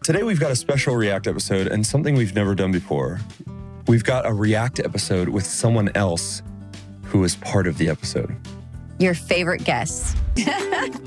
today we've got a special React episode and something we've never done before. We've got a React episode with someone else who is part of the episode. Your favorite guest.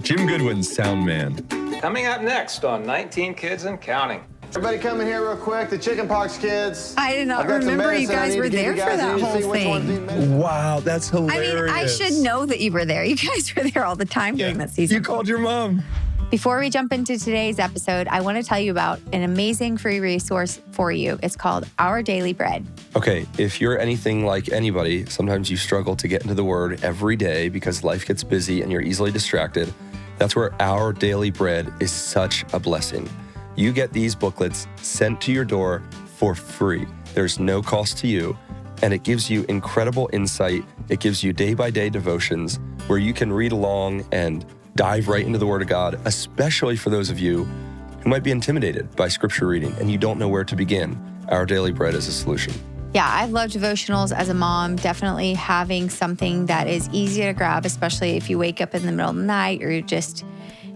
Jim Goodwin, sound man. Coming up next on 19 Kids and Counting. Everybody come in here real quick. The chickenpox kids. I did not remember you guys were there for that whole thing. Wow, that's hilarious. I mean, I should know that you were there. You guys were there all the time during that season. You called your mom. Before we jump into today's episode, I want to tell you about an amazing free resource for you. It's called Our Daily Bread. Okay, if you're anything like anybody, sometimes you struggle to get into the Word every day because life gets busy and you're easily distracted. That's where Our Daily Bread is such a blessing. You get these booklets sent to your door for free. There's no cost to you, and it gives you incredible insight. It gives you day-by-day devotions where you can read along and dive right into the Word of God, especially for those of you who might be intimidated by scripture reading and you don't know where to begin. Our Daily Bread is a solution. Yeah, I love devotionals as a mom. Definitely having something that is easy to grab, especially if you wake up in the middle of the night or you're just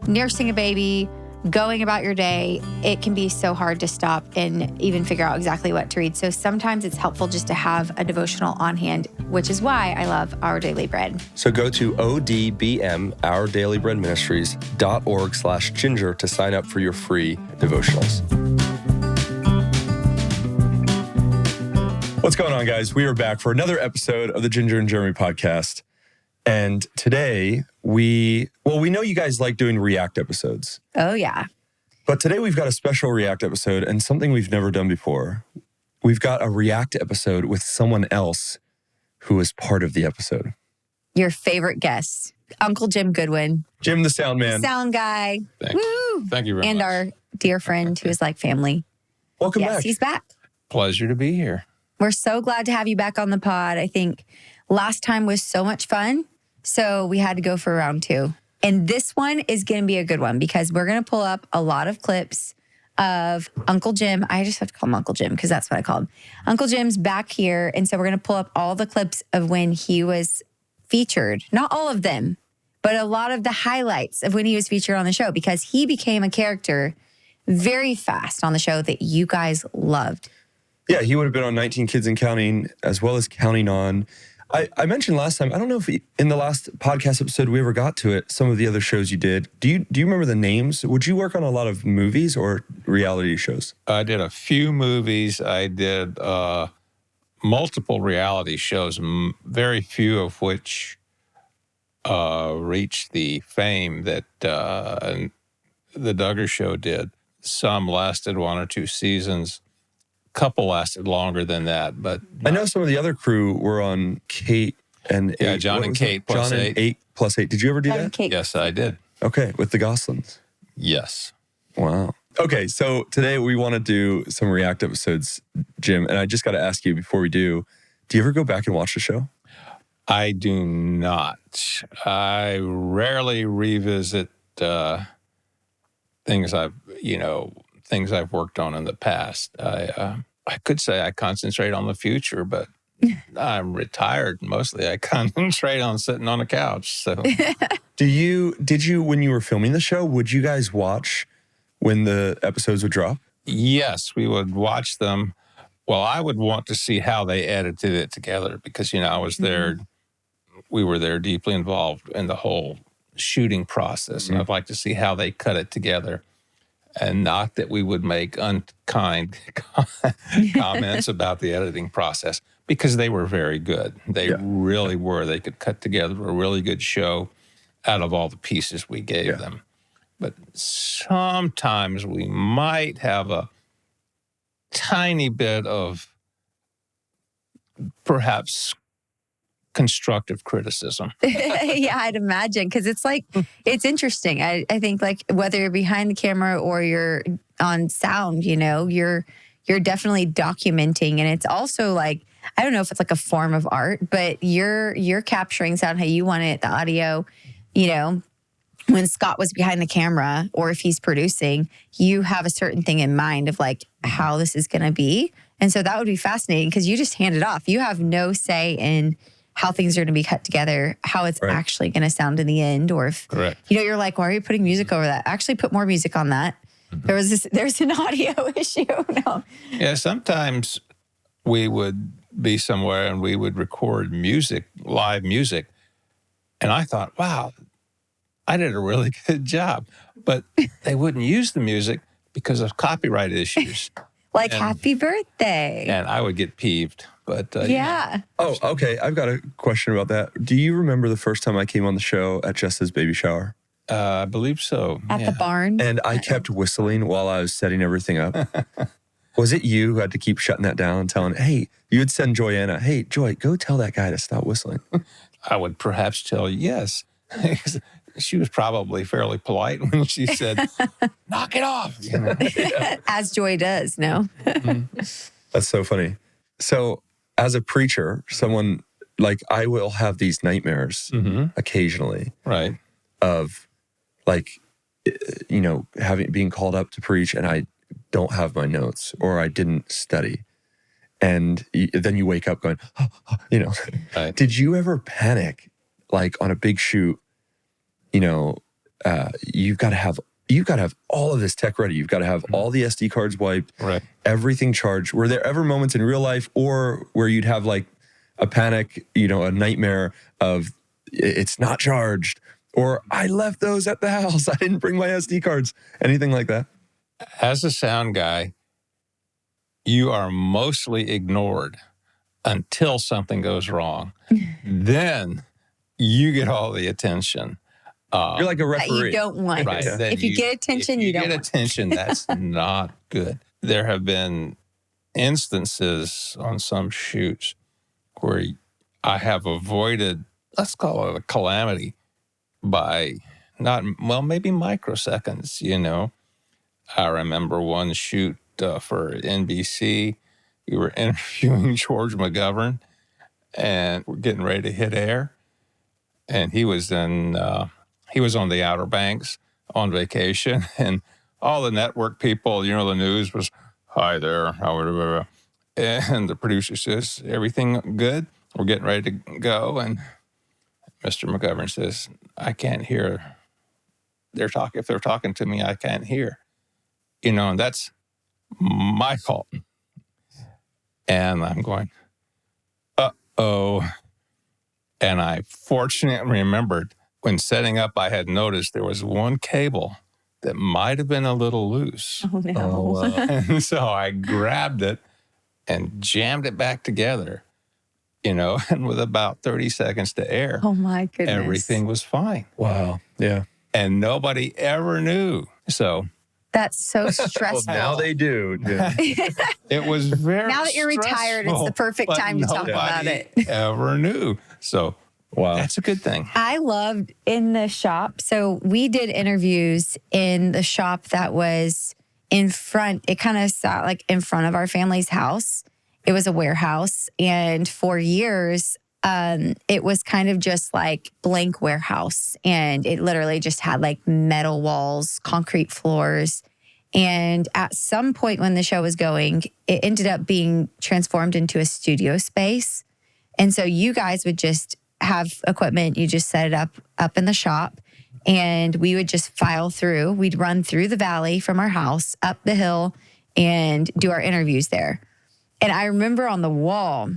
nursing a baby, going about your day. It can be so hard to stop and even figure out exactly what to read. So sometimes it's helpful just to have a devotional on hand, which is why I love Our Daily Bread. So go to odbm.ourdailyBreadministries.org/ginger to sign up for your free devotionals. What's going on, guys? We are back for another episode of the Ginger and Jeremy podcast. And today we know you guys like doing React episodes. Oh, yeah. But today we've got a special React episode and something we've never done before. We've got a React episode with someone else who is part of the episode. Your favorite guest, Uncle Jim Goodwin. Jim the sound man. Sound guy. Thank you very much. And our dear friend who is like family. Welcome Yes, back. he's back. Pleasure to be here. We're so glad to have you back on the pod. I think last time was so much fun, so we had to go for round two. And this one is going to be a good one because we're going to pull up a lot of clips of Uncle Jim. I just have to call him Uncle Jim because that's what I call him. Uncle Jim's back here, and so we're going to pull up all the clips of when he was featured. Not all of them, but a lot of the highlights of when he was featured on the show because he became a character very fast on the show that you guys loved. Yeah, he would have been on 19 Kids and Counting as well as Counting On. I mentioned last time, I don't know if in the last podcast episode we ever got to it, some of the other shows you did. Do you remember the names? Would you work on a lot of movies or reality shows? I did a few movies. I did multiple reality shows, very few of which reached the fame that the Duggar show did. Some lasted 1 or 2 seasons. Couple lasted longer than that, but I know some of the other crew were on Kate and Eight. John and Kate plus John and 8 plus 8. Did you ever do that? Kate. yes, I did. Okay, with the Goslings. Yes. Wow. Okay, so today we want to do some React episodes, Jim, and I just got to ask you before we do you ever go back and watch the show? I do not. I rarely revisit things I've worked on in the past. I could say I concentrate on the future, but I'm retired mostly. I concentrate on sitting on a couch. So, Did you when you were filming the show, would you guys watch when the episodes would drop? yes, we would watch them. Well, I would want to see how they edited it together because, I was there. We were there deeply involved in the whole shooting process. And I'd like to see how they cut it together. And not that we would make unkind comments about the editing process because they were very good. They really were. They could cut together a really good show out of all the pieces we gave them. But sometimes we might have a tiny bit of perhaps constructive criticism. Yeah, I'd imagine because it's interesting. I think like whether you're behind the camera or you're on sound, you're definitely documenting, and it's also like I don't know if it's like a form of art, but you're capturing sound how you want it, the audio. When Scott was behind the camera or if he's producing, you have a certain thing in mind of like how this is going to be, and so that would be fascinating because you just hand it off. You have no say in how things are going to be cut together, how it's actually going to sound in the end. Or if, Correct. you're like, why are you putting music over that? Actually put more music on that. There's an audio issue. No. Yeah, sometimes we would be somewhere and we would record music, live music. And I thought, wow, I did a really good job. But they wouldn't use the music because of copyright issues. Like, happy birthday. And I would get peeved. But yeah. Oh, okay. I've got a question about that. Do you remember the first time I came on the show at Jessa's baby shower? I believe so. At the barn. And I kept whistling while I was setting everything up. Was it you who had to keep shutting that down and telling, hey, you would send Joanna, hey, Joy, go tell that guy to stop whistling? I would perhaps tell you yes. She was probably fairly polite when she said, knock it off. You know? As Joy does, no? That's so funny. So as a preacher, someone like I will have these nightmares occasionally Right. of like, you know, being called up to preach and I don't have my notes or I didn't study. And then you wake up going, you know, Right. Did you ever panic like on a big shoot? You know, you've got to have all of this tech ready. You've got to have all the SD cards wiped, Right. everything charged. Were there ever moments in real life or where you'd have like a panic, you know, a nightmare of it's not charged or I left those at the house. I didn't bring my SD cards, anything like that? As a sound guy, you are mostly ignored until something goes wrong. Then you get all the attention. You're like a That referee. you don't want. Right. Yeah. Then If you get attention, if you don't get want. attention. That's not good. There have been instances on some shoots where I have avoided, let's call it a calamity, by maybe microseconds, you know. I remember one shoot for NBC. We were interviewing George McGovern, and we're getting ready to hit air. And he was on the Outer Banks on vacation, and all the network people, you know, the news was, hi there, how are you? And the producer says, everything good? We're getting ready to go. And Mr. McGovern says, I can't hear. If they're talking to me, I can't hear. You know, and that's my fault. And I'm going, uh-oh. And I fortunately remembered when setting up, I had noticed there was one cable that might have been a little loose. Oh, no. Oh, wow. And so I grabbed it and jammed it back together, you know, and with about 30 seconds to air, Oh, my goodness. everything was fine. Wow. Yeah. And nobody ever knew. So That's so Well, stressful. now they do. Yeah. it was very Now that you're retired, it's the stressful, perfect but time to talk about nobody it. ever knew. So Wow. that's a good thing. I loved in the shop. So we did interviews in the shop that was in front. It kind of sat like in front of our family's house. It was a warehouse. And for years, it was kind of just like blank warehouse. And it literally just had like metal walls, concrete floors. And at some point when the show was going, it ended up being transformed into a studio space. And so you guys would just have equipment, you just set it up in the shop, and we would just file through. We'd run through the valley from our house up the hill and do our interviews there. And I remember on the wall,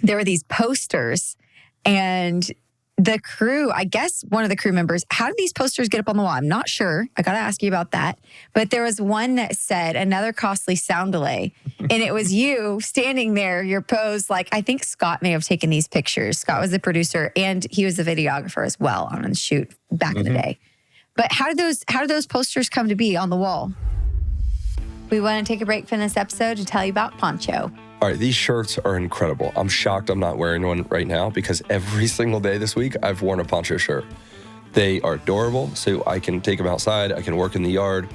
there were these posters, and the crew, I guess one of the crew members, how did these posters get up on the wall? I'm not sure. I got to ask you about that. But there was one that said, another costly sound delay. And it was you standing there, your pose. Like, I think Scott may have taken these pictures. Scott was the producer and he was the videographer as well on the shoot back in the day. But how did those posters come to be on the wall? We want to take a break from this episode to tell you about Poncho. All right, these shirts are incredible. I'm shocked I'm not wearing one right now because every single day this week I've worn a Poncho shirt. They are adorable, so I can take them outside. I can work in the yard.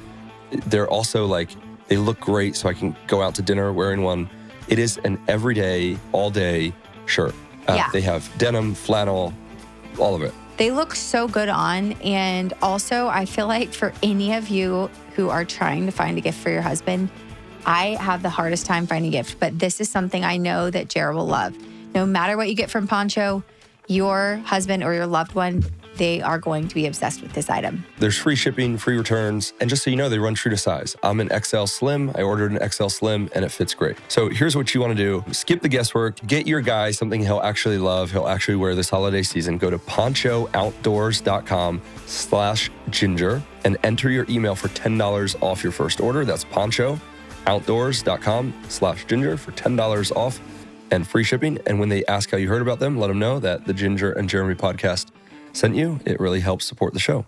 They're also like, they look great, so I can go out to dinner wearing one. It is an everyday, all day shirt. Yeah. They have denim, flannel, all of it. They look so good on. And also, I feel like for any of you who are trying to find a gift for your husband, I have the hardest time finding a gift, but this is something I know that Jared will love. No matter what you get from Poncho, your husband or your loved one they are going to be obsessed with this item. There's free shipping, free returns, and just so you know, they run true to size. I'm an XL Slim. I ordered an XL Slim, and it fits great. So here's what you want to do. Skip the guesswork. Get your guy something he'll actually love, he'll actually wear this holiday season. Go to ponchooutdoors.com/ginger and enter your email for $10 off your first order. That's ponchooutdoors.com/ginger for $10 off and free shipping. And when they ask how you heard about them, let them know that the Ginger and Jeremy podcast sent you. It really helps support the show.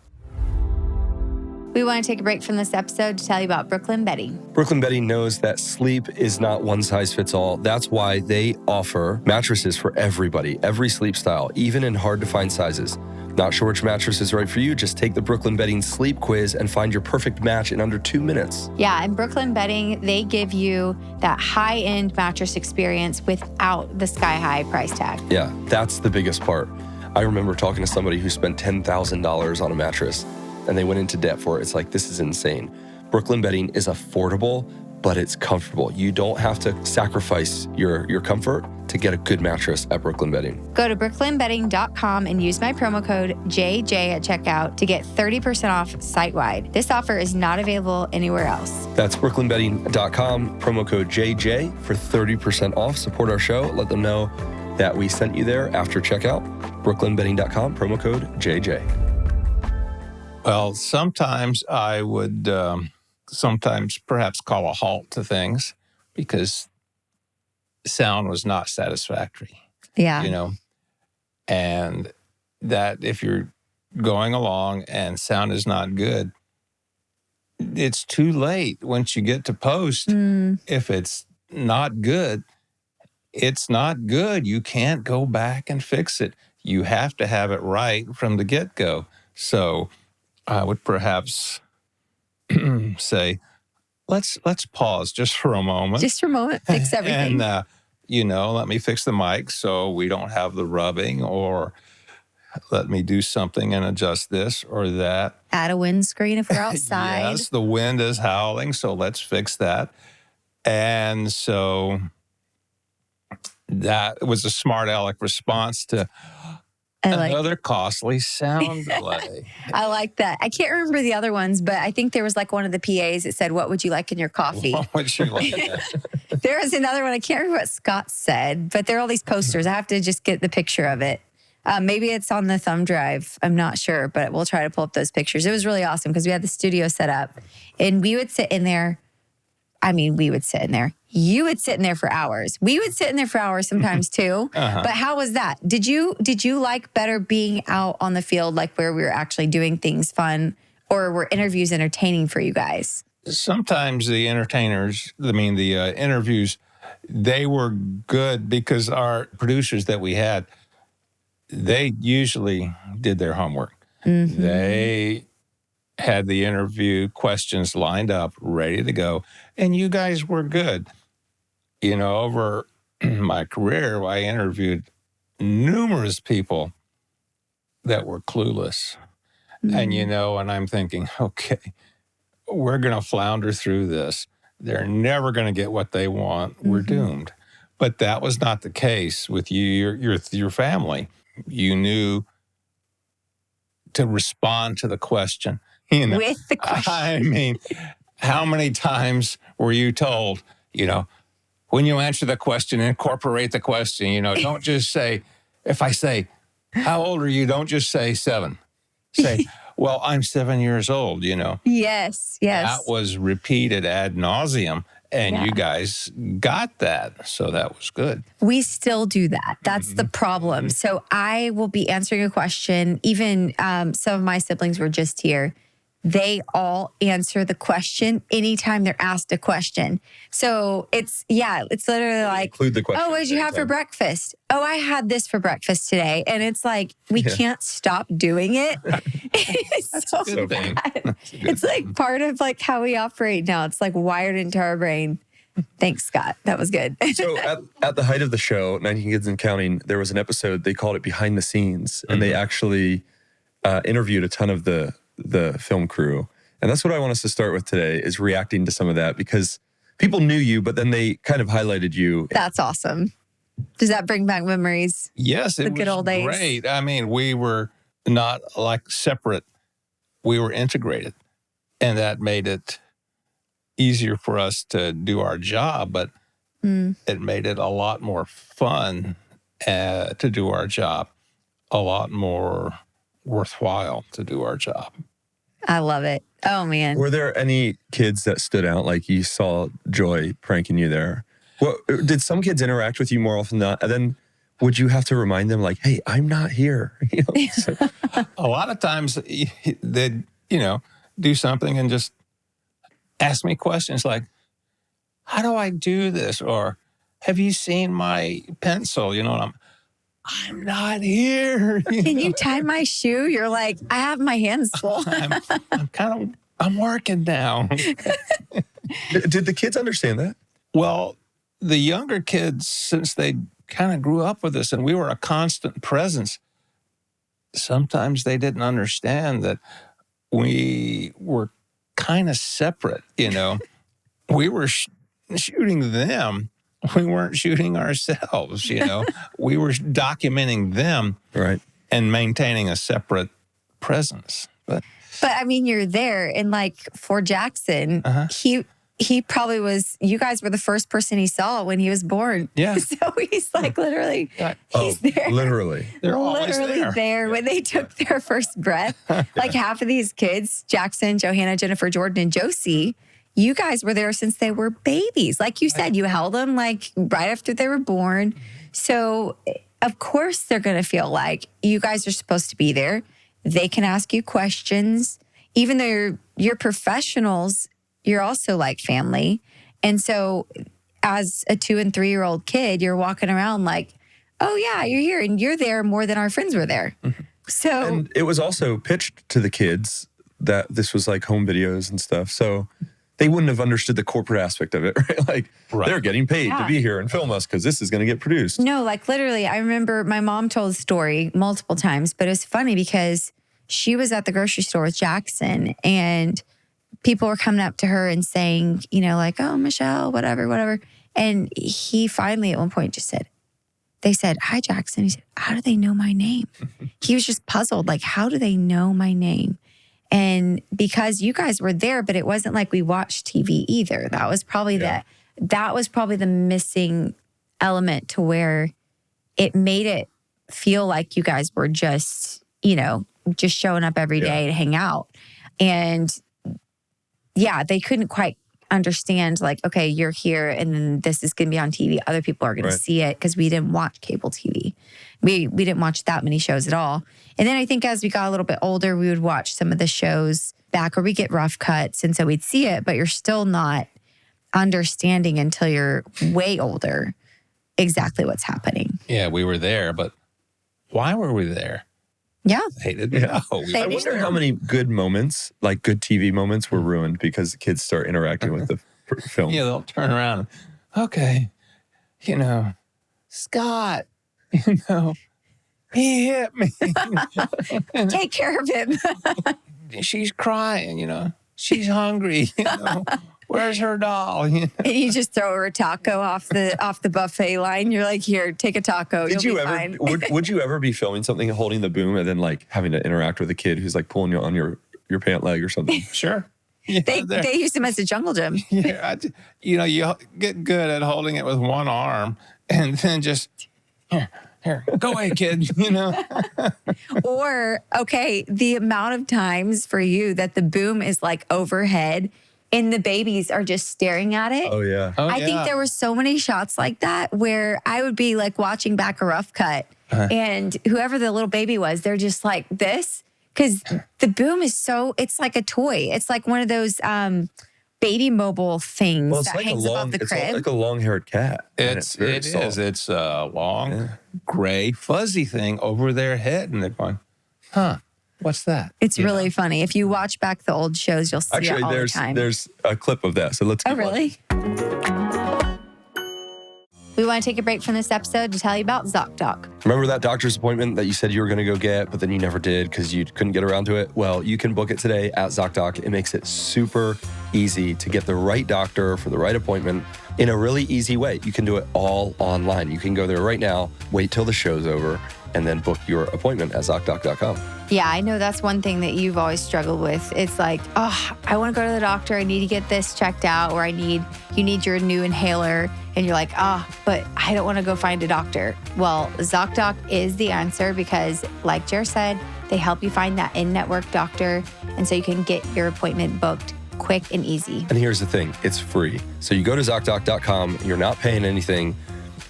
We want to take a break from this episode to tell you about Brooklyn Bedding. Brooklyn Bedding knows that sleep is not one size fits all. That's why they offer mattresses for everybody, every sleep style, even in hard to find sizes. Not sure which mattress is right for you? Just take the Brooklyn Bedding sleep quiz and find your perfect match in under 2 minutes. Yeah, and Brooklyn Bedding, they give you that high-end mattress experience without the sky-high price tag. Yeah, that's the biggest part. I remember talking to somebody who spent $10,000 on a mattress and they went into debt for it. It's like, this is insane. Brooklyn Bedding is affordable, but it's comfortable. You don't have to sacrifice your comfort to get a good mattress at Brooklyn Bedding. Go to brooklynbedding.com and use my promo code JJ at checkout to get 30% off site-wide. This offer is not available anywhere else. That's brooklynbedding.com, promo code JJ for 30% off. Support our show. Let them know that we sent you there after checkout. brooklynbedding.com, promo code JJ. Well, sometimes I would sometimes perhaps call a halt to things because sound was not satisfactory, Yeah. you know, and that if you're going along and sound is not good, it's too late once you get to post. If it's not good, it's not good. You can't go back and fix it. You have to have it right from the get-go. So I would perhaps say, let's pause just for a moment. Just for a moment, fix everything. And, let me fix the mic so we don't have the rubbing, or let me do something and adjust this or that. Add a windscreen if we're outside. Yes, the wind is howling, so let's fix that. And so that was a smart aleck response to another costly sound delay. I like that. I can't remember the other ones, but I think there was like one of the PAs that said, "What would you like in your coffee?" What would you like? There was another one. I can't remember what Scott said, but there are all these posters. I have to just get the picture of it. Maybe it's on the thumb drive. I'm not sure, but we'll try to pull up those pictures. It was really awesome because we had the studio set up and we would sit in there. I mean, we would sit in there. You would sit in there for hours. We would sit in there for hours sometimes too. But how was that? Did you like better being out on the field, like where we were actually doing things fun, or were interviews entertaining for you guys? Sometimes the interviews, they were good because our producers that we had, they usually did their homework. They had the interview questions lined up, ready to go. And you guys were good. Over my career, I interviewed numerous people that were clueless. And, and I'm thinking, okay, we're going to flounder through this. They're never going to get what they want. We're doomed. But that was not the case with you, your family. You knew to respond to the question. With the question. I mean, how many times were you told, when you answer the question, incorporate the question, don't just say, if I say, how old are you? Don't just say 7. Say, well, I'm 7 years old, Yes. That was repeated ad nauseum. And you guys got that. So that was good. We still do that. That's the problem. So I will be answering a question. Even some of my siblings were just here. They all answer the question anytime they're asked a question. So it's literally like, Include the question. Oh, what did you have for breakfast? Oh, I had this for breakfast today. And it's like, we can't stop doing it. It's so good thing. bad. It's like part of like how we operate now. It's like wired into our brain. Thanks, Scott. That was good. So at the height of the show, 19 Kids and Counting, there was an episode, they called it Behind the Scenes. And they actually interviewed a ton of the film crew. And that's what I want us to start with today, is reacting to some of that, because people knew you, but then they kind of highlighted you. That's awesome. Does that bring back memories? Yes, it The was good old days. great. I mean, we were not like separate. We were integrated, and that made it easier for us to do our job, but it made it a lot more fun to do our job, a lot more worthwhile to do our job. I love it. Oh, man. Were there any kids that stood out, like you saw Joy pranking you there? Well, did some kids interact with you more often than not? And then would you have to remind them, like, hey, I'm not here? You know, so- A lot of times they'd, do something and just ask me questions like, how do I do this? Or have you seen my pencil? And I'm not here. Can you tie my shoe? You're like, I have my hands full. I'm working now. Did the kids understand that? Well, the younger kids, since they kind of grew up with us and we were a constant presence, sometimes they didn't understand that we were kind of separate, We were shooting them. We weren't shooting ourselves, We were documenting them, Right. and maintaining a separate presence. But I mean, you're there. And like for Jackson, he probably was, you guys were the first person he saw when he was born. Yeah. So he's like literally, he's there. Literally. they're always Literally there when they took their first breath. Like half of these kids, Jackson, Johanna, Jennifer, Jordan, and Josie, you guys were there since they were babies. Like you said, you held them like right after they were born. So of course they're going to feel like you guys are supposed to be there. They can ask you questions. Even though you're professionals, you're also like family. And so as a 2 and 3 year old kid, you're walking around like, oh yeah, you're here and you're there more than our friends were there. So And it was also pitched to the kids that this was like home videos and stuff. So they wouldn't have understood the corporate aspect of it, right? Like they're getting paid to be here and film us because this is going to get produced. no, like literally, I remember my mom told the story multiple times, but it was funny because she was at the grocery store with Jackson and people were coming up to her and saying, like, oh, Michelle, whatever. And he finally at one point just said, they said, hi, Jackson. He said, how do they know my name? He was just puzzled. Like, how do they know my name? And because you guys were there, but it wasn't like we watched TV either. That was probably the missing element to where it made it feel like you guys were just, just showing up every day to hang out. And yeah, they couldn't quite understand like, okay, you're here and then this is going to be on TV. Other people are going to see it because we didn't watch cable TV. We didn't watch that many shows at all. And then I think as we got a little bit older, we would watch some of the shows back or we get rough cuts. And so we'd see it, but you're still not understanding until you're way older exactly what's happening. Yeah, we were there, but why were we there? Yeah. They didn't know. I wonder how many good moments, like good TV moments, were ruined because the kids start interacting with the film. Yeah, they'll turn around. Okay, Scott, he hit me. Take care of him. She's crying, she's hungry, Where's her doll? And you just throw her a taco off the buffet line. You're like, here, take a taco. Did You'll you be ever? fine. Would you ever be filming something, holding the boom, and then like having to interact with a kid who's like pulling you on your pant leg or something? Sure. Yeah, They use him as a jungle gym. Yeah, you get good at holding it with one arm, and then just here, go away, kid. Or, okay, the amount of times for you that the boom is like overhead and the babies are just staring at it. Oh yeah. I think there were so many shots like that where I would be like watching back a rough cut and whoever the little baby was, they're just like this. Because the boom is it's like a toy. It's like one of those baby mobile things Well, it's that like hangs above the crib. It's like a long-haired cat. and It very is. soft. It's a long, gray, fuzzy thing over their head, and they're going, "Huh? What's that?" It's really funny. If you watch back the old shows, you'll see Actually, it all the time. there's a clip of that. So let's. Oh, keep really? We want to take a break from this episode to tell you about ZocDoc. Remember that doctor's appointment that you said you were going to go get, but then you never did because you couldn't get around to it? Well, you can book it today at ZocDoc. It makes it super easy to get the right doctor for the right appointment in a really easy way. You can do it all online. You can go there right now, wait till the show's over, and then book your appointment at ZocDoc.com. Yeah, I know that's one thing that you've always struggled with. It's like, oh, I want to go to the doctor. I need to get this checked out, or you need your new inhaler. And you're like, but I don't want to go find a doctor. Well, ZocDoc is the answer because, like Jer said, they help you find that in-network doctor. And so you can get your appointment booked quick and easy. And here's the thing, it's free. So you go to ZocDoc.com, you're not paying anything.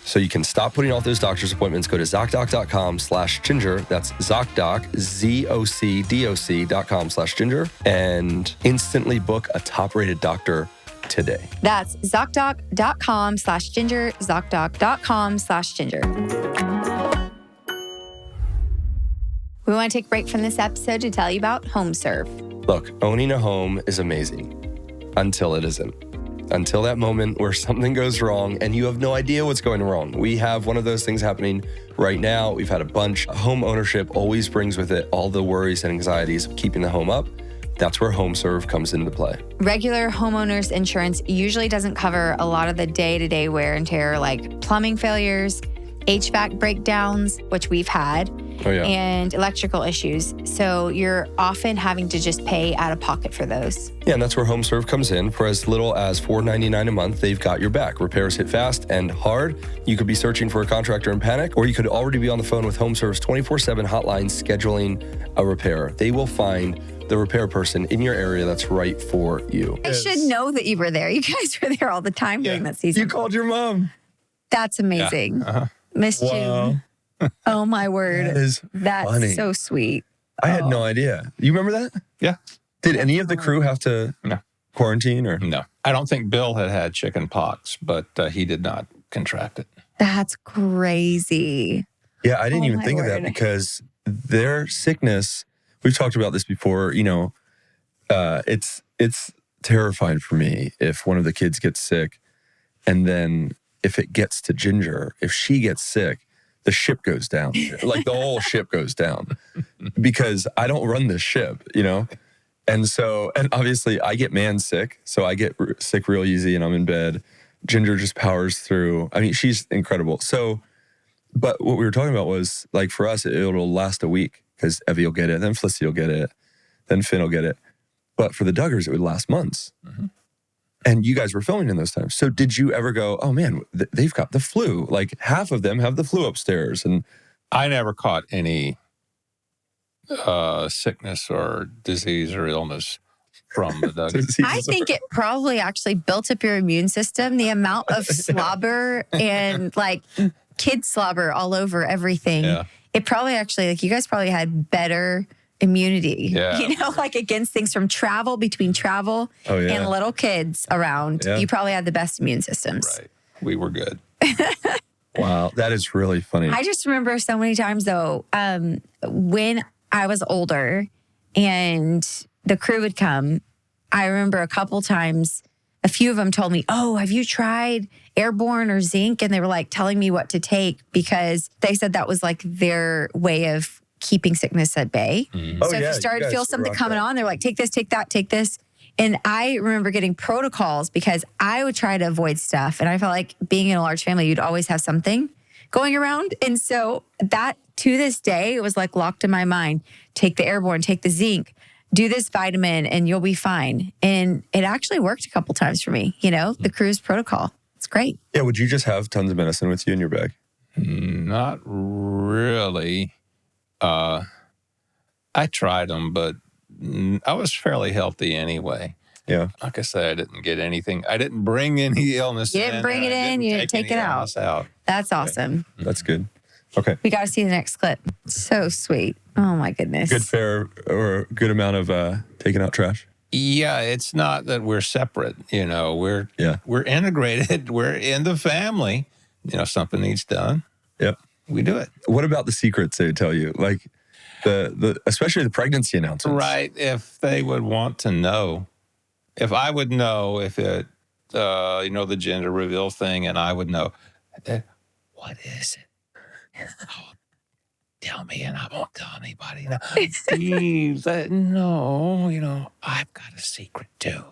So you can stop putting off those doctor's appointments. Go to ZocDoc.com/ginger. That's ZocDoc, ZocDoc.com/ginger, and instantly book a top-rated doctor today. That's ZocDoc.com/ginger, ZocDoc.com/ginger. We want to take a break from this episode to tell you about HomeServe. Look, owning a home is amazing until it isn't. Until that moment where something goes wrong and you have no idea what's going wrong. We have one of those things happening right now. We've had a bunch. Home ownership always brings with it all the worries and anxieties of keeping the home up. That's where HomeServe comes into play. Regular homeowners insurance usually doesn't cover a lot of the day-to-day wear and tear, like plumbing failures, HVAC breakdowns, which we've had, and electrical issues. So you're often having to just pay out of pocket for those. Yeah, and that's where HomeServe comes in. For as little as $4.99 a month, they've got your back. Repairs hit fast and hard. You could be searching for a contractor in panic, or you could already be on the phone with HomeServe's 24/7 hotline scheduling a repair. They will find the repair person in your area that's right for you. I should know that you were there. You guys were there all the time during that season. You called your mom. That's amazing. Miss June. Oh, my word. That's funny. so sweet. I had no idea. You remember that? Yeah. Did any of the crew have to quarantine or? No. I don't think Bill had chicken pox, but he did not contract it. That's crazy. Yeah, I didn't even my think of that word. because their sickness, we've talked about this before, it's terrifying for me if one of the kids gets sick and then if it gets to Ginger, if she gets sick, the ship goes down. Like the whole ship goes down because I don't run this ship, And so, and obviously I get man sick. So I get sick real easy and I'm in bed. Ginger just powers through. I mean, she's incredible. So, but what we were talking about was like for us, it'll last a week because Evie will get it. Then Felicity will get it. Then Finn will get it. But for the Duggars, it would last months. Mm-hmm. And you guys were filming in those times. So did you ever go, oh man, they've got the flu. Like half of them have the flu upstairs. And I never caught any sickness or disease or illness from the Duggars. I think it probably actually built up your immune system. The amount of slobber and like kid slobber all over everything. Yeah. It probably actually, like you guys probably had better immunity, like against things from between travel and little kids around. Yeah. You probably had the best immune systems. Right. We were good. wow, that is really funny. I just remember so many times though, when I was older and the crew would come, I remember a couple times, a few of them told me, oh, have you tried airborne or zinc? And they were like telling me what to take because they said that was like their way of keeping sickness at bay. Mm-hmm. So if you started to feel something coming on, they're like, take this, take that, take this. And I remember getting protocols because I would try to avoid stuff. And I felt like being in a large family, you'd always have something going around. And so that to this day, it was like locked in my mind. Take the airborne, take the zinc, do this vitamin and you'll be fine. And it actually worked a couple times for me, the cruise protocol. It's great. Yeah, would you just have tons of medicine with you in your bag? Not really. I tried them, but I was fairly healthy anyway. Yeah. Like I said, I didn't get anything. I didn't bring any illness in. You didn't bring it in, you didn't take it out. That's awesome. That's good. Okay. We got to see the next clip. So sweet. Oh my goodness. Good fare or a good amount of taking out trash? Yeah, it's not that we're separate. We're integrated. We're in the family. Something needs done. Yep. We do it. What about the secrets they would tell you? Like the especially the pregnancy announcements. Right. If they would want to know, if I would know if it, the gender reveal thing, and I would know, what is it? Oh, tell me and I won't tell anybody. No, please, no, I've got a secret too.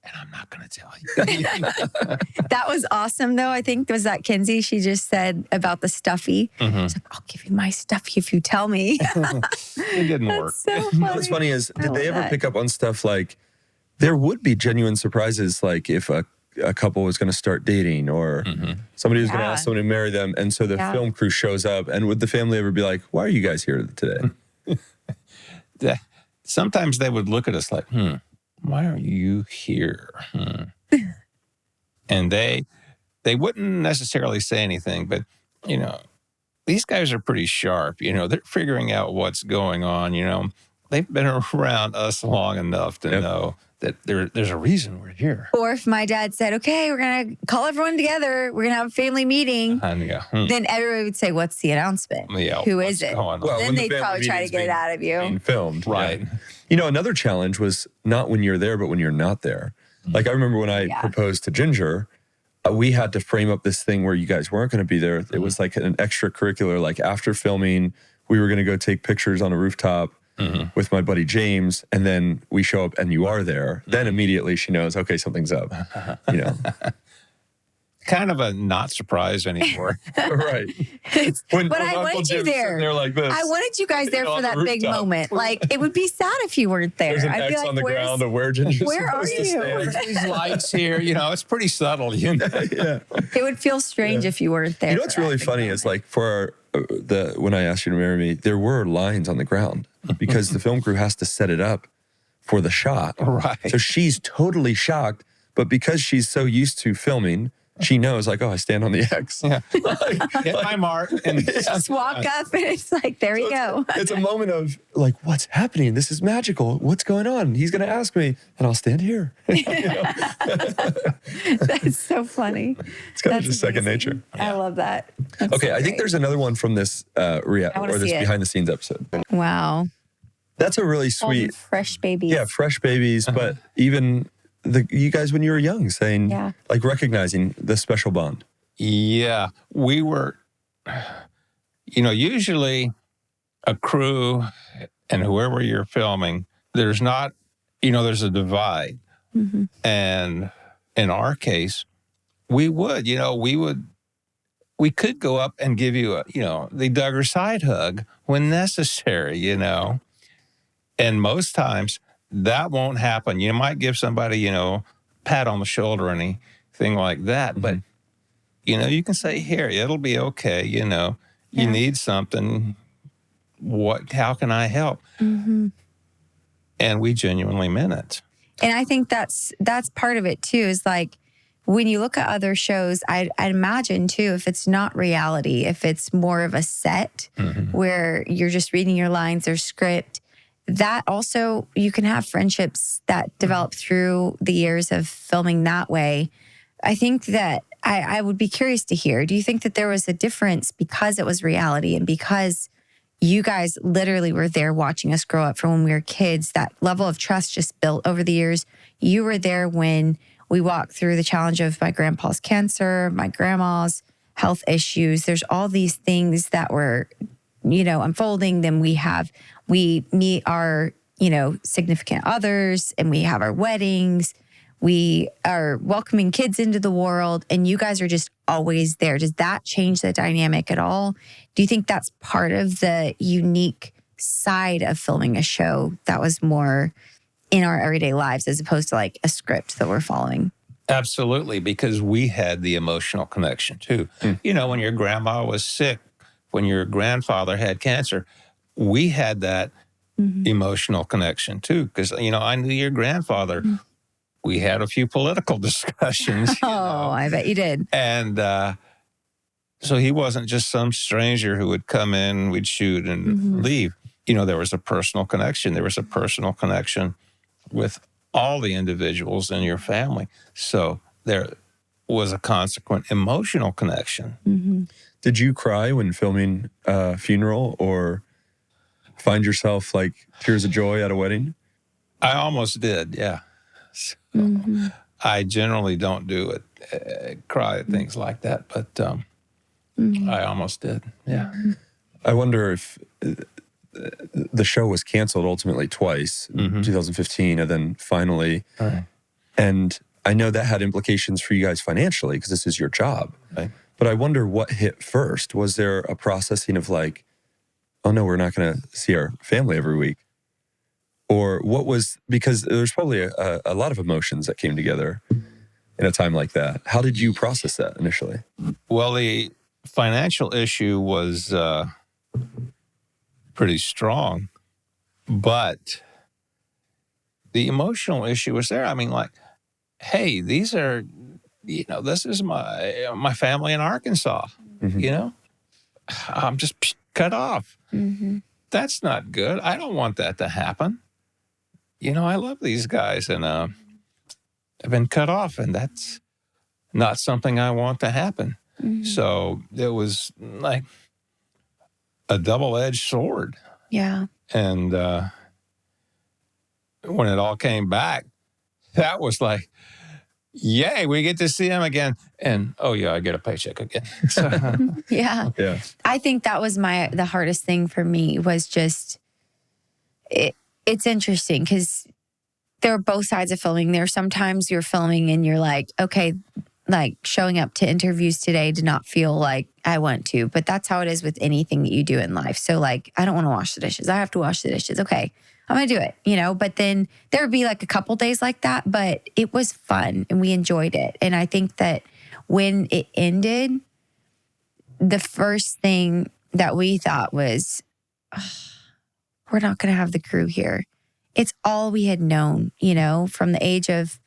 and I'm not going to tell you. That was awesome, though. I think was that Kinsey. She just said about the stuffy. She's like, I'll give you my stuffy if you tell me. It didn't work. So funny. What's funny is, I did love they ever that. pick up on stuff like there would be genuine surprises, like if a couple was going to start dating or somebody was going to Yeah. ask someone to marry them. And so the Yeah. film crew shows up. And would the family ever be like, why are you guys here today? Sometimes they would look at us like, why are you here? And they wouldn't necessarily say anything, but, you know, these guys are pretty sharp. You know, they're figuring out what's going on. You know, they've been around us long enough to know that there's a reason we're here. Or if my dad said, okay, we're going to call everyone together. We're going to have a family meeting. And you go, Then everybody would say, what's the announcement? yeah, Who what's is it? going on? Well, Then when the they'd family probably try to meeting's get it being- out of you. being filmed. Right. Yeah. You know, another challenge was not when you're there, but when you're not there. Like I remember when I proposed to Ginger, we had to frame up this thing where you guys weren't going to be there. It was like an extracurricular, like after filming, we were going to go take pictures on a rooftop with my buddy James. And then we show up and you are there. Then immediately she knows, okay, something's up, you know? Kind of a not surprise anymore. Right. But I wanted you there. They're like this. I wanted you guys there On for the that big rooftop. moment. Like, it would be sad if you weren't there. There's an I'd be X like, on the where's, ground of where Ginger's where are supposed to you? stand. These lights here, you know, it's pretty subtle, you know. Yeah. It would feel strange if you weren't there. You know for what's that really big funny moment. is like for when I asked you to marry me, there were lines on the ground because the film crew has to set it up for the shot. Right. So she's totally shocked, but because she's so used to filming, she knows like, oh, I stand on the X. Yeah. Hit my mark. And Just walk up and it's like, there you go. It's a moment of like, what's happening? This is magical. What's going on? He's going to ask me, and I'll stand here. That's so funny. It's kind of That's just second amazing. nature. I love that. That's Okay, so I think great. there's another one from this wanna this see it. behind the scenes episode. Wow. That's a really All the sweet, fresh babies. yeah, fresh babies, but even you guys when you were young saying like recognizing the special bond. yeah, we were, you know, usually a crew and whoever you're filming, there's not, you know, there's a divide. And in our case, we would, you know, we could go up and give you a, you know, the Duggar side hug when necessary, you know. And most times that won't happen. You might give somebody, you know, pat on the shoulder or anything like that. But, you know, you can say, here, it'll be okay. You know, you need something. How can I help? And we genuinely meant it. And I think that's part of it too, is like when you look at other shows, I'd imagine too, if it's not reality, if it's more of a set where you're just reading your lines or script, that also you can have friendships that develop through the years of filming that way. I think that I would be curious to hear, do you think that there was a difference because it was reality and because you guys literally were there watching us grow up from when we were kids, that level of trust just built over the years? You were there when we walked through the challenge of my grandpa's cancer, my grandma's health issues. There's all these things that were, you know, unfolding. Then we meet our, you know, significant others and we have our weddings. We are welcoming kids into the world and you guys are just always there. Does that change the dynamic at all? Do you think that's part of the unique side of filming a show that was more in our everyday lives as opposed to like a script that we're following? Absolutely, because we had the emotional connection too. You know, when your grandma was sick, when your grandfather had cancer, we had that emotional connection too. Because, you know, I knew your grandfather. We had a few political discussions. You know? I bet you did. And so he wasn't just some stranger who would come in, we'd shoot and leave. You know, there was a personal connection. There was a personal connection with all the individuals in your family. So there was a consequent emotional connection. Did you cry when filming a funeral or find yourself like tears of joy at a wedding? I almost did, yeah. So I generally don't do it, cry at things like that, but I almost did, yeah. I wonder if the show was canceled ultimately twice, 2015, and then finally And I know that had implications for you guys financially because this is your job. Right. But I wonder what hit first. Was there a processing of like, oh no, we're not going to see our family every week? Or what was, because there's probably a lot of emotions that came together in a time like that. How did you process that initially? Well, the financial issue was pretty strong, but the emotional issue was there. I mean, like, hey, these are, this is my family in Arkansas, I'm just cut off. Mm-hmm. That's not good. I don't want that to happen. I love these guys and I've been cut off, and that's not something I want to happen. Mm-hmm. So it was like a double-edged sword. Yeah. And when it all came back, that was like, yay, we get to see him again. And, oh, yeah, I get a paycheck again. So, Yeah. Yeah. I think that was the hardest thing for me was just, it's interesting because there are both sides of filming. There are sometimes you're filming and you're like, okay, like showing up to interviews today did not feel like I want to, but that's how it is with anything that you do in life. So like, I don't want to wash the dishes. I have to wash the dishes. Okay, I'm going to do it, but then there would be like a couple days like that, but it was fun and we enjoyed it. And I think that when it ended, the first thing that we thought was, we're not going to have the crew here. It's all we had known, from the age of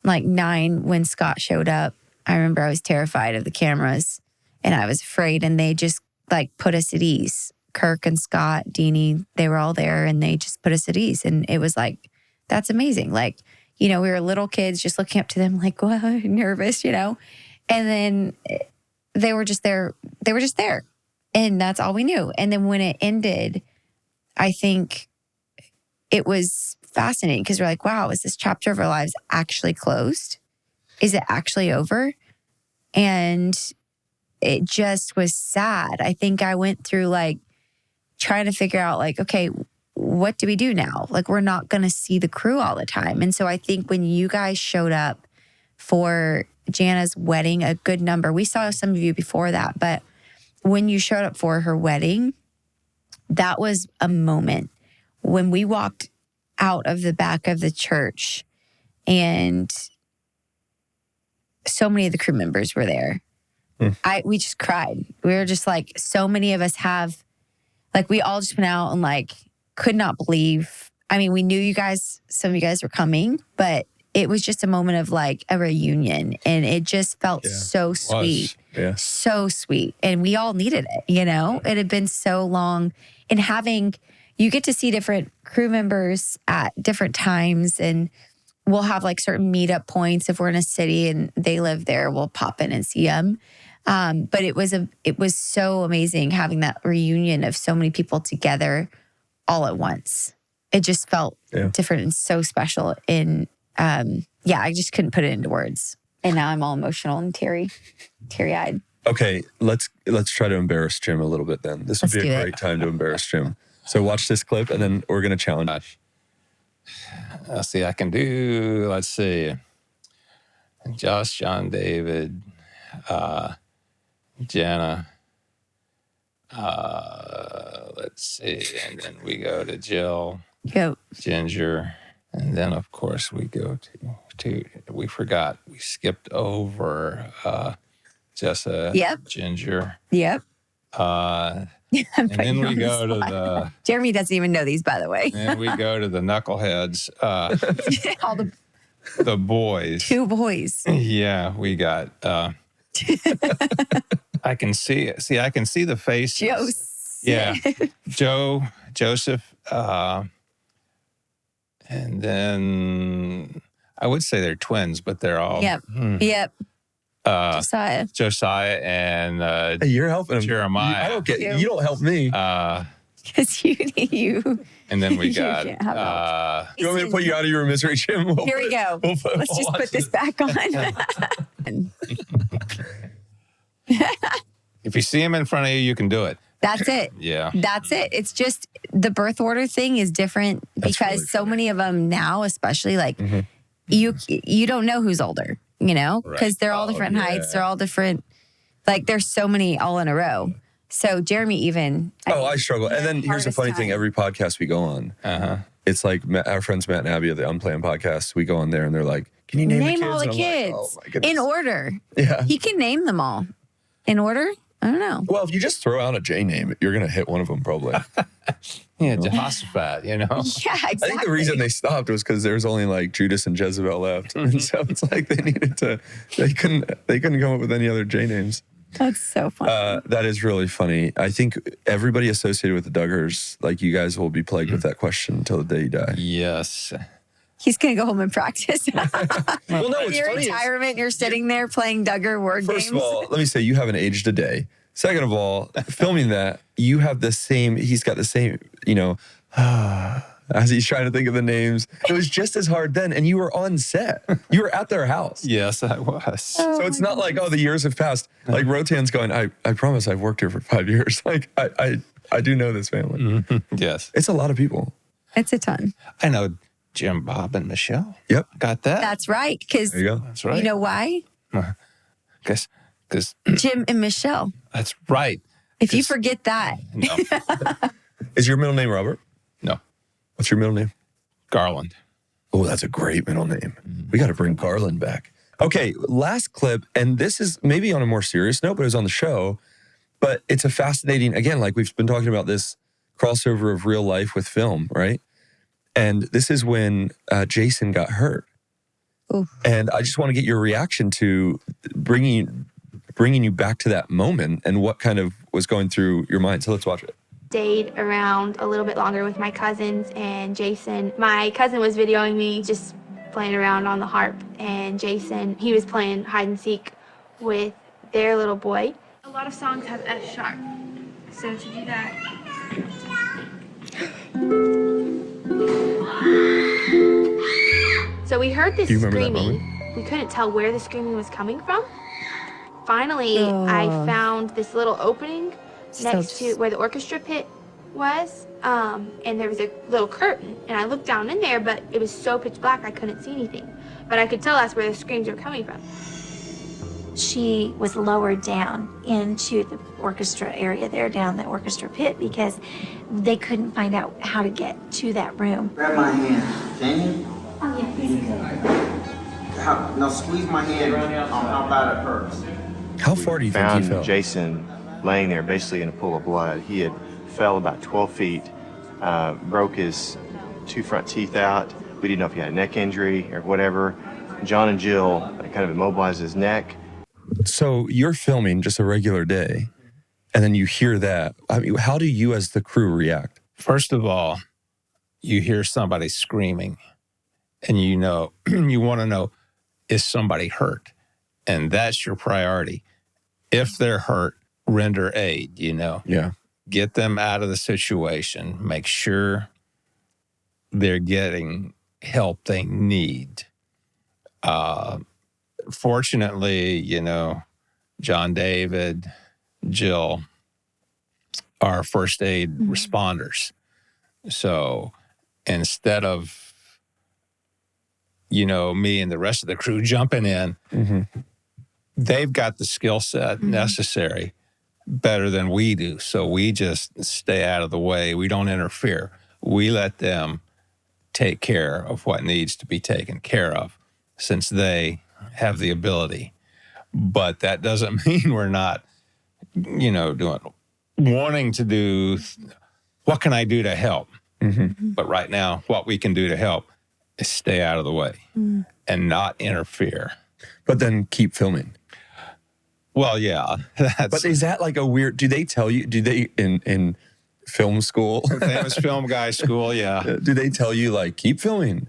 like 9 when Scott showed up. I remember I was terrified of the cameras and I was afraid, and they just like put us at ease. Kirk and Scott, Deanie, they were all there and they just put us at ease. And it was like, that's amazing. Like, we were little kids just looking up to them like, what, nervous, And then they were just there. They were just there. And that's all we knew. And then when it ended, I think it was fascinating because we're like, wow, is this chapter of our lives actually closed? Is it actually over? And it just was sad. I think I went through like trying to figure out like, okay, what do we do now? Like, we're not going to see the crew all the time. And so I think when you guys showed up for Jana's wedding, a good number, we saw some of you before that, but when you showed up for her wedding, that was a moment when we walked out of the back of the church and so many of the crew members were there. We just cried. We were just like, so many of us have, like, we all just went out and like, could not believe. I mean, we knew you guys, some of you guys were coming, but it was just a moment of like a reunion, and it just felt so sweet. Yeah. So sweet. And we all needed it, It had been so long. And you get to see different crew members at different times, and we'll have like certain meetup points. If we're in a city and they live there, we'll pop in and see them. But it was so amazing having that reunion of so many people together all at once. It just felt different and so special. And I just couldn't put it into words. And now I'm all emotional and teary-eyed. Okay, let's try to embarrass Jim a little bit then. This would be a great time to embarrass Jim. So watch this clip, and then we're going to challenge. Let's see, let's see. Josh, John, David, Jana. Let's see, and then we go to Jill, Ginger, and then of course we go to we skipped over Jessa, Ginger. Yep. And then we go to the... Jeremy doesn't even know these, by the way. And we go to the knuckleheads. All the boys. 2 boys. Yeah, we got... I can see it. See, I can see the faces. Joseph. Yeah. Joseph. And then I would say they're twins, but they're all... Yep. Josiah and Hey, you're helping him. Jeremiah. I don't get you. Don't help me. Because you. And then we You got. can't have You want me to put you out of your misery, Jim? Here we go. Let's just put this back on. If you see him in front of you, you can do it. That's it. Yeah. That's it. It's just the birth order thing is different because really so many of them now, especially like you don't know who's older, because Right. they're all different heights. They're all different. Like there's so many all in a row. So Jeremy even. I struggle. And then here's the hardest funny thing: time. every podcast we go on, it's like our friends Matt and Abby of the Unplanned podcast. We go on there and they're like, "Can you name the kids?" all the And I'm like, kids oh my goodness. in order. Yeah. He can name them all in order. I don't know. Well, if you just throw out a J name, you're gonna hit one of them probably. Yeah, Jehoshaphat, Yeah, exactly. I think the reason they stopped was because there's only like Judas and Jezebel left, and so it's like they couldn't come up with any other J names. That's so funny. That is really funny. I think everybody associated with the Duggars, like you guys, will be plagued with that question until the day you die. yes. He's gonna go home and practice. Well, no, what's Your funny is, retirement, you're sitting there playing Duggar word first games. of all, let me say you haven't aged a day. Second of all, filming that, you have the same. He's got the same. As he's trying to think of the names, it was just as hard then, and you were on set. You were at their house. Yes, I was. So it's not like, the years have passed. Like Rotan's going, I promise I've worked here for 5 years. Like I do know this family. Yes. It's a lot of people. It's a ton. I know Jim, Bob, and Michelle. Yep. Got that? That's right. Because There you go. That's right. you know why? Because Jim and Michelle. that's right. If you forget that, No. Is your middle name Robert? No. What's your middle name? Garland. Oh, that's a great middle name. We got to bring Garland back. Okay, last clip, and this is maybe on a more serious note, but it was on the show. But it's a fascinating, again, like we've been talking about this crossover of real life with film, right? And this is when Jason got hurt. Oof. And I just want to get your reaction to bringing you back to that moment and what kind of was going through your mind. So let's watch it. Stayed around a little bit longer with my cousins and Jason. My cousin was videoing me just playing around on the harp, and Jason, he was playing hide and seek with their little boy. A lot of songs have F sharp, so to do that. So we heard this Do you remember that screaming. We couldn't tell where the screaming was coming from. Finally, I found this little opening next to where the orchestra pit was, and there was a little curtain, and I looked down in there, but it was so pitch black I couldn't see anything. But I could tell that's where the screams were coming from. She was lowered down into the orchestra area there, down the orchestra pit, because they couldn't find out how to get to that room. Grab my hand. Can you? Now squeeze my hand on how bad it hurts. How far do you think he Found fell? Jason laying there basically in a pool of blood. He had fell about 12 feet, broke his 2 front teeth out. We didn't know if he had a neck injury or whatever. John and Jill kind of immobilized his neck. So you're filming just a regular day, and then you hear that. I mean, how do you as the crew react? First of all, you hear somebody screaming, and you want to know, is somebody hurt? And that's your priority. If they're hurt, render aid, Yeah. Get them out of the situation. Make sure they're getting help they need. Fortunately, John David, Jill are first aid responders. So instead of, me and the rest of the crew jumping in, they've got the skill set necessary better than we do. So we just stay out of the way. We don't interfere. We let them take care of what needs to be taken care of since they have the ability. But that doesn't mean we're not, wanting to do, what can I do to help? But right now, what we can do to help is stay out of the way and not interfere. But then keep filming. Well, yeah. But is that like a weird, do they tell you, in film school, famous film guy school, yeah. do they tell you like, keep filming?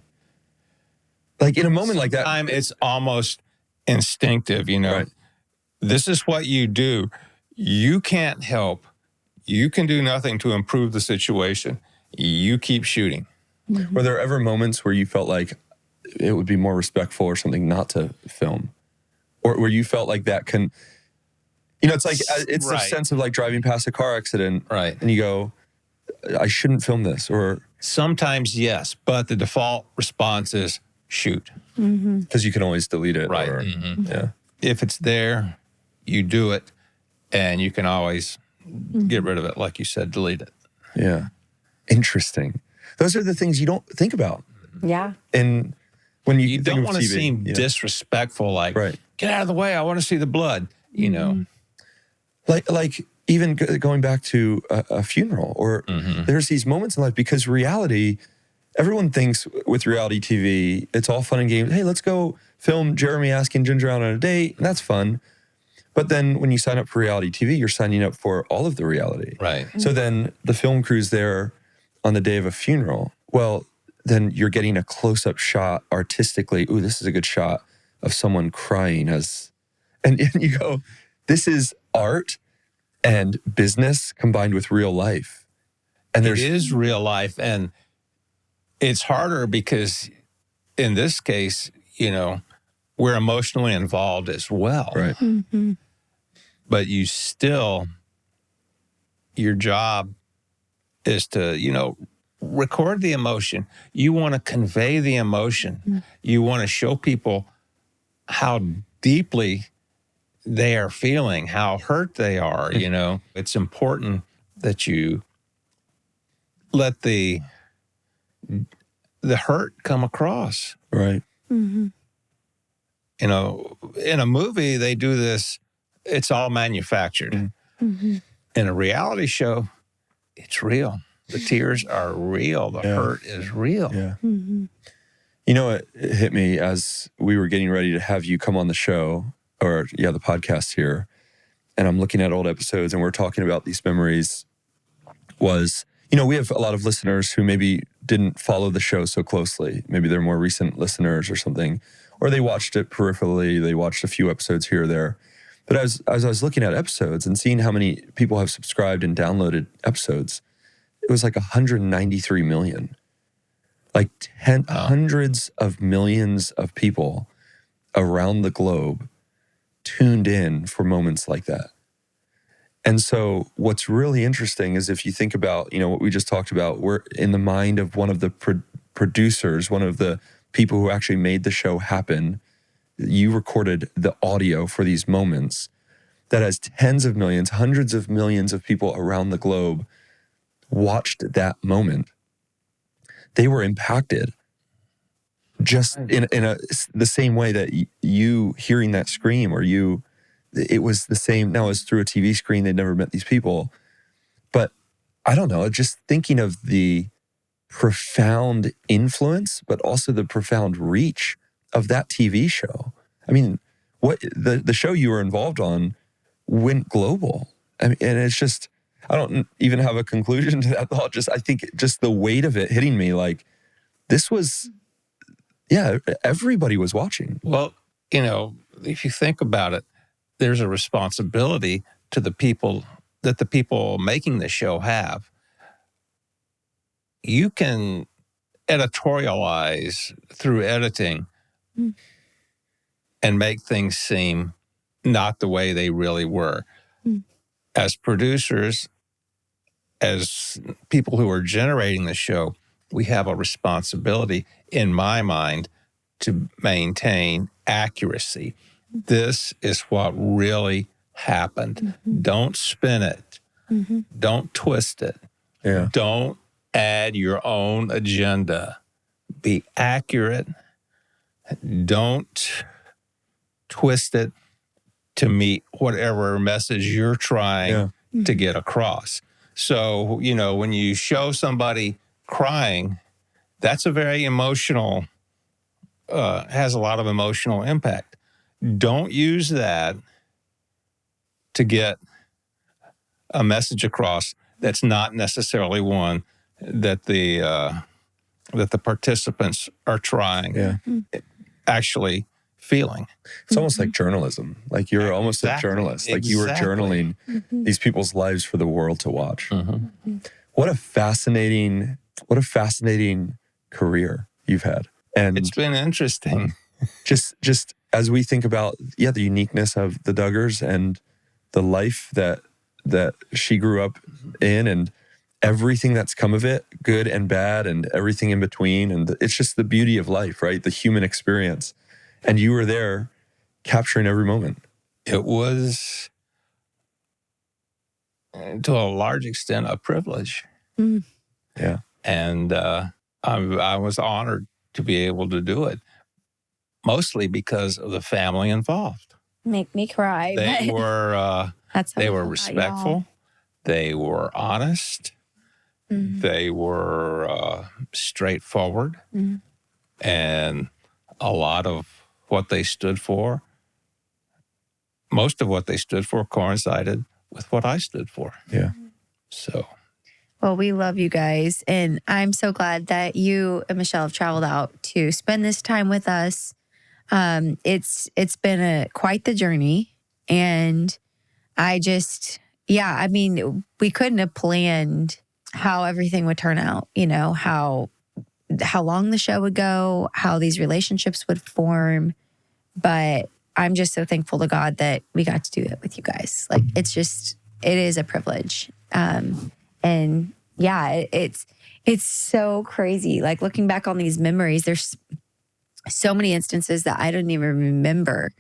Like in a moment like that. Sometimes it's almost instinctive, Right. This is what you do. You can't help. You can do nothing to improve the situation. You keep shooting. Were there ever moments where you felt like it would be more respectful or something not to film? Or where you felt like that can, it's like, it's the Right. sense of like driving past a car accident. Right. And you go, I shouldn't film this. Or Sometimes, yes, but the default response is shoot. Because you can always delete it. Right. Or, Yeah. If it's there, you do it, and you can always get rid of it, like you said, delete it. Yeah. Interesting. Those are the things you don't think about. Yeah. And when you think don't of want to TV, seem disrespectful, like, Right. get out of the way, I want to see the blood, you know. like even going back to a funeral, or there's these moments in life, because reality, everyone thinks with reality TV, it's all fun and games. Hey, let's go film Jeremy asking Ginger out on a date, and that's fun. But then when you sign up for reality TV, you're signing up for all of the reality. Right. So then the film crew's there on the day of a funeral. Well, then you're getting a close-up shot artistically. Ooh, this is a good shot of someone crying and you go, this is art and business combined with real life. And It is real life, and it's harder because in this case, you know, we're emotionally involved as well. Right. But you still, your job is to, you know, record the emotion. You want to convey the emotion. You want to show people how deeply they are feeling, how hurt they are, you know. It's important that you let the hurt come across. Right. You know, in a movie, they do this, it's all manufactured. In a reality show, it's real. The tears are real. The hurt is real. Yeah. You know, it hit me as we were getting ready to have you come on the show, or the podcast here, and I'm looking at old episodes and we're talking about these memories, was, you know, we have a lot of listeners who maybe didn't follow the show so closely. Maybe they're more recent listeners or something, or they watched it peripherally. They watched a few episodes here or there. But as I was looking at episodes and seeing how many people have subscribed and downloaded episodes, it was like 193 million. Like hundreds of millions of people around the globe tuned in for moments like that. And so what's really interesting is, if you think about, you know, what we just talked about, we're in the mind of one of the producers, one of the people who actually made the show happen. You recorded the audio for these moments that has tens of millions, hundreds of millions of people around the globe watched that moment. They were impacted just in the same way that you hearing that scream, or it was the same. Now it's through a TV screen. They'd never met these people. But I don't know, just thinking of the profound influence, but also the profound reach of that TV show. I mean, what the show you were involved on went global. I mean, and it's just, I don't even have a conclusion to that thought. I think just the weight of it hitting me, like, this was, everybody was watching. Well, you know, if you think about it, there's a responsibility to the people making the show have. You can editorialize through editing and make things seem not the way they really were. As producers, as people who are generating the show, we have a responsibility, in my mind, to maintain accuracy. This is what really happened. Don't spin it. Don't twist it. Yeah. Don't add your own agenda. Be accurate. Don't twist it to meet whatever message you're trying to get across. So, you know, when you show somebody crying, that's a very emotional, has a lot of emotional impact. Don't use that to get a message across that's not necessarily one that the participants are trying, actually feeling. It's almost like journalism. Like you're almost a journalist. Like you were journaling these people's lives for the world to watch. What a fascinating career you've had. And it's been interesting. Just as we think about the uniqueness of the Duggars and the life that she grew up in, and everything that's come of it, good and bad and everything in between. And it's just the beauty of life, right? The human experience. And you were there capturing every moment. It was, to a large extent, a privilege. Yeah. And I was honored to be able to do it, mostly because of the family involved. Make me cry. They but were that's how they I were feel about respectful. y'all. They were honest. They were straightforward. And a lot of what they stood for, most of what they stood for coincided with what I stood for. Yeah. So, Well, we love you guys. And I'm so glad that you and Michelle have traveled out to spend this time with us. It's been quite the journey. And I just, I mean, we couldn't have planned how everything would turn out, you know, how long the show would go, how these relationships would form. But I'm just so thankful to God that we got to do it with you guys. Like, it is a privilege. And yeah, it's so crazy. Like, looking back on these memories, there's so many instances that I don't even remember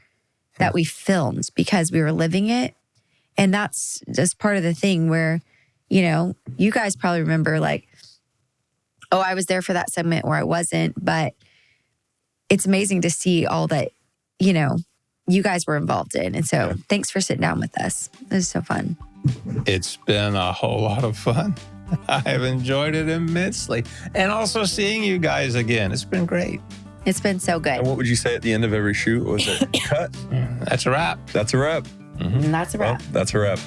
that we filmed because we were living it. And that's just part of the thing where, you know, you guys probably remember like, oh, I was there for that segment or I wasn't. But it's amazing to see all that, you know, you guys were involved in. And so thanks for sitting down with us. This is so fun. it's been a whole lot of fun. I've enjoyed it immensely. And also seeing you guys again. It's been great. It's been so good. And what would you say at the end of every shoot? Was it cut? That's a wrap. That's a wrap. And that's a wrap. Well, that's a wrap.